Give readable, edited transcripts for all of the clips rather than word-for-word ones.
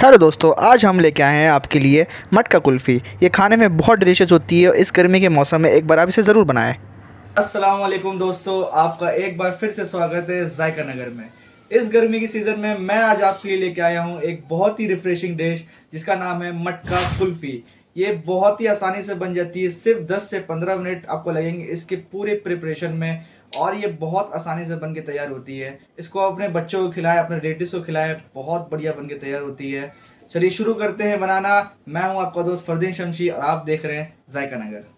Hello दोस्तों, आज हम लेके आए हैं आपके लिए मटका कुल्फ़ी। ये खाने में बहुत डिलीशियस होती है और इस गर्मी के मौसम में एक बार आप इसे ज़रूर बनाएं। अस्सलाम वालेकुम दोस्तों, आपका एक बार फिर से स्वागत है जायका नगर में। इस गर्मी की सीज़न में मैं आज आपके लिए लेके आया हूँ एक बहुत ही रिफ्रेशिंग डिश जिसका नाम है मटका कुल्फ़ी। ये बहुत ही आसानी से बन जाती है, सिर्फ 10 से 15 मिनट आपको लगेंगे इसके पूरे प्रिपरेशन में और ये बहुत आसानी से बन के तैयार होती है। इसको अपने बच्चों को खिलाएं, अपने रिलेटिव्स को खिलाएं, बहुत बढ़िया बन के तैयार होती है। चलिए शुरू करते हैं बनाना। मैं हूं आपका दोस्त फरदीन शमशी और आप देख रहे हैं जायका नगर।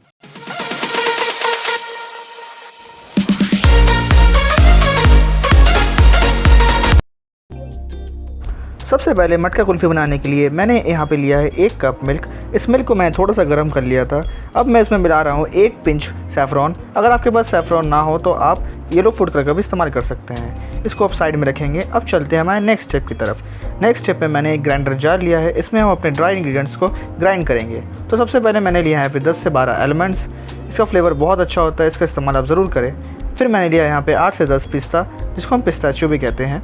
सबसे पहले मटका कुल्फ़ी बनाने के लिए मैंने यहाँ पे लिया है 1 कप मिल्क। इस मिल्क को मैं थोड़ा सा गर्म कर लिया था। अब मैं इसमें मिला रहा हूँ 1 पिंच सैफ़रॉन। अगर आपके पास सैफ़रॉन ना हो तो आप येलो फूड कलर का भी इस्तेमाल कर सकते हैं। इसको आप साइड में रखेंगे। अब चलते हैं हमारे नेक्स्ट स्टेप की तरफ। नेक्स्ट स्टेप में मैंने एक ग्राइंडर जार लिया है। इसमें हम अपने ड्राई इंग्रेडिएंट्स को ग्राइंड करेंगे। तो सबसे पहले मैंने लिया है यहाँ पे 10 से 12 आलमंड्स। इसका फ्लेवर बहुत अच्छा होता है, इसका इस्तेमाल आप ज़रूर करें। फिर मैंने लिया यहाँ पे 8 से 10 पिस्ता, जिसको हम पिस्ताचियो भी कहते हैं।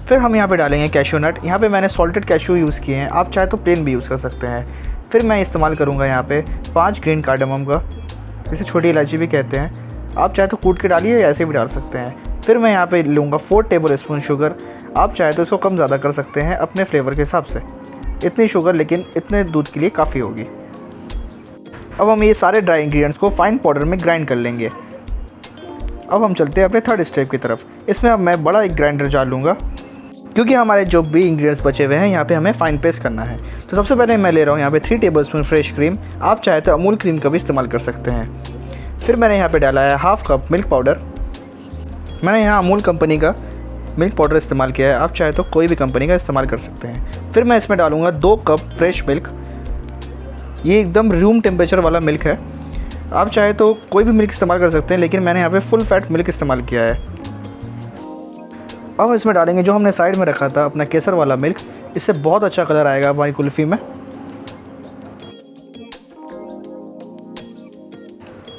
फिर हम यहाँ पे डालेंगे कैशू नट। यहाँ पे मैंने सॉल्टेड कैशू यूज़ किए हैं, आप चाहे तो प्लेन भी यूज़ कर सकते हैं। फिर मैं इस्तेमाल करूँगा यहाँ पे 5 ग्रीन कार्डमम का, जिसे छोटी इलायची भी कहते हैं। आप चाहे तो कूट के डालिए या ऐसे भी डाल सकते हैं। फिर मैं यहाँ पे लूँगा 4 टेबल स्पून शुगर। आप चाहे तो इसको कम ज़्यादा कर सकते हैं अपने फ्लेवर के हिसाब से। इतनी शुगर लेकिन इतने दूध के लिए काफ़ी होगी। अब हम ये सारे ड्राई इंग्रेडिएंट्स को फाइन पाउडर में ग्राइंड कर लेंगे। अब हम चलते हैं अपने थर्ड स्टेप की तरफ। इसमें अब मैं बड़ा एक ग्राइंडर जार लूँगा, क्योंकि हमारे जो भी इंग्रेडिएंट्स बचे हुए हैं यहाँ पे हमें फाइन पेस्ट करना है। तो सबसे पहले मैं ले रहा हूँ यहाँ पे 3 टेबलस्पून फ्रेश क्रीम। आप चाहे तो अमूल क्रीम का भी इस्तेमाल कर सकते हैं। फिर मैंने यहाँ पे डाला है हाफ़ कप मिल्क पाउडर। मैंने यहाँ अमूल कंपनी का मिल्क पाउडर इस्तेमाल किया है, आप चाहे तो कोई भी कंपनी का इस्तेमाल कर सकते हैं। फिर मैं इसमें डालूँगा 2 कप फ्रेश मिल्क। ये एकदम रूम टेम्परेचर वाला मिल्क है, आप चाहे तो कोई भी मिल्क इस्तेमाल कर सकते हैं, लेकिन मैंने यहाँ पर फुल फैट मिल्क इस्तेमाल किया है। अब इसमें डालेंगे जो हमने साइड में रखा था अपना केसर वाला मिल्क। इससे बहुत अच्छा कलर आएगा हमारी कुल्फ़ी में।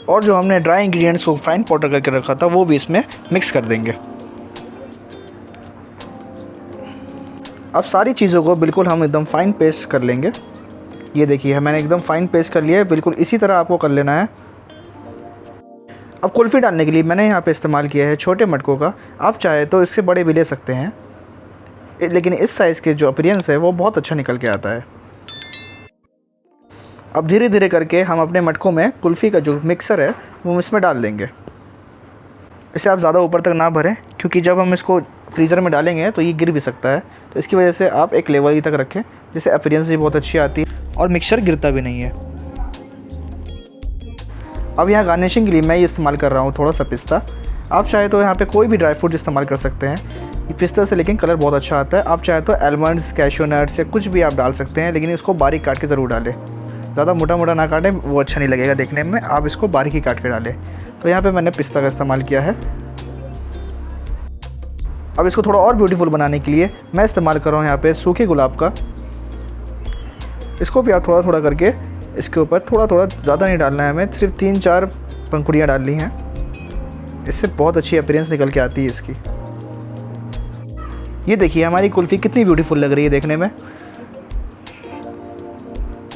और जो हमने ड्राई इंग्रेडिएंट्स को फाइन पाउडर करके रखा था वो भी इसमें मिक्स कर देंगे। अब सारी चीज़ों को बिल्कुल हम एकदम फाइन पेस्ट कर लेंगे। ये देखिए मैंने एकदम फाइन पेस्ट कर लिया है, बिल्कुल इसी तरह आपको कर लेना है। अब कुल्फ़ी डालने के लिए मैंने यहाँ पे इस्तेमाल किया है छोटे मटकों का। आप चाहे तो इससे बड़े भी ले सकते हैं, लेकिन इस साइज़ के जो अपीयरेंस है वो बहुत अच्छा निकल के आता है। अब धीरे धीरे करके हम अपने मटकों में कुल्फ़ी का जो मिक्सर है वो इसमें डाल देंगे। इसे आप ज़्यादा ऊपर तक ना भरें, क्योंकि जब हम इसको फ्रीज़र में डालेंगे तो ये गिर भी सकता है। तो इसकी वजह से आप एक लेवल ही तक रखें, जिससे अपीयरेंस भी बहुत अच्छी आती है और मिक्सचर गिरता भी नहीं है। अब यहाँ गार्निशिंग के लिए मैं ये इस्तेमाल कर रहा हूँ थोड़ा सा पिस्ता। आप चाहे तो यहाँ पे कोई भी ड्राई फ्रूट इस्तेमाल कर सकते हैं। ये पिस्ता से लेकिन कलर बहुत अच्छा आता है। आप चाहे तो आलमंड्स, कैशू नट्स या कुछ भी आप डाल सकते हैं, लेकिन इसको बारीक काट के ज़रूर डालें। ज़्यादा मोटा मोटा ना काटें, वो अच्छा नहीं लगेगा देखने में। आप इसको बारीक ही काट के डालें। तो यहाँ पर मैंने पिस्ता का इस्तेमाल किया है। अब इसको थोड़ा और ब्यूटीफुल बनाने के लिए मैं इस्तेमाल कर रहा हूँ यहाँ पर सूखे गुलाब का। इसको भी आप थोड़ा थोड़ा करके इसके ऊपर थोड़ा थोड़ा, ज़्यादा नहीं डालना है हमें, सिर्फ 3-4 पंखुड़ियाँ डालनी हैं। इससे बहुत अच्छी अपीयरेंस निकल के आती है इसकी। ये देखिए हमारी कुल्फ़ी कितनी ब्यूटीफुल लग रही है देखने में।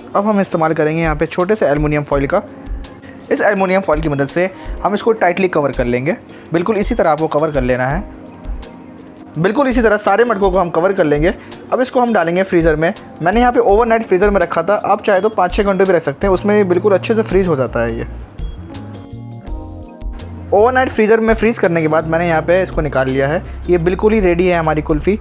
अब हम इस्तेमाल करेंगे यहाँ पे छोटे से एल्युमिनियम फॉइल का। इस एल्युमिनियम फॉइल की मदद से हम इसको टाइटली कवर कर लेंगे। बिल्कुल इसी तरह आपको कवर कर लेना है। बिल्कुल इसी तरह सारे मटकों को हम कवर कर लेंगे। अब इसको हम डालेंगे फ्रीज़र में। मैंने यहाँ पे ओवरनाइट फ्रीज़र में रखा था, आप चाहे तो 5-6 घंटे भी रख सकते हैं, उसमें भी बिल्कुल अच्छे से फ्रीज़ हो जाता है। ये ओवरनाइट फ्रीज़र में फ्रीज़ करने के बाद मैंने यहाँ पे इसको निकाल लिया है। ये बिल्कुल ही रेडी है हमारी कुल्फ़ी।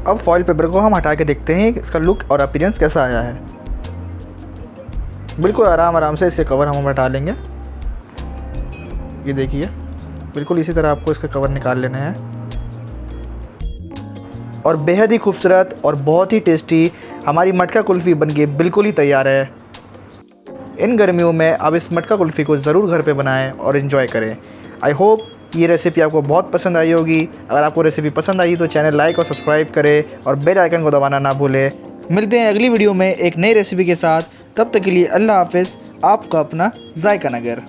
अब फॉइल पेपर को हम हटा के देखते हैं इसका लुक और अपीयरेंस कैसा आया है। बिल्कुल आराम से इसके कवर हम हटा लेंगे। ये देखिए बिल्कुल इसी तरह आपको इसका कवर निकाल लेना है। और बेहद ही खूबसूरत और बहुत ही टेस्टी हमारी मटका कुल्फ़ी बनके बिल्कुल ही तैयार है। इन गर्मियों में आप इस मटका कुल्फ़ी को ज़रूर घर पे बनाएं और इन्जॉय करें। आई होप ये रेसिपी आपको बहुत पसंद आई होगी। अगर आपको रेसिपी पसंद आई तो चैनल लाइक और सब्सक्राइब करें और बेल आइकन को दबाना ना भूलें। मिलते हैं अगली वीडियो में एक नई रेसिपी के साथ। तब तक के लिए अल्लाह हाफ़िज़। आपका अपना जायका नगर।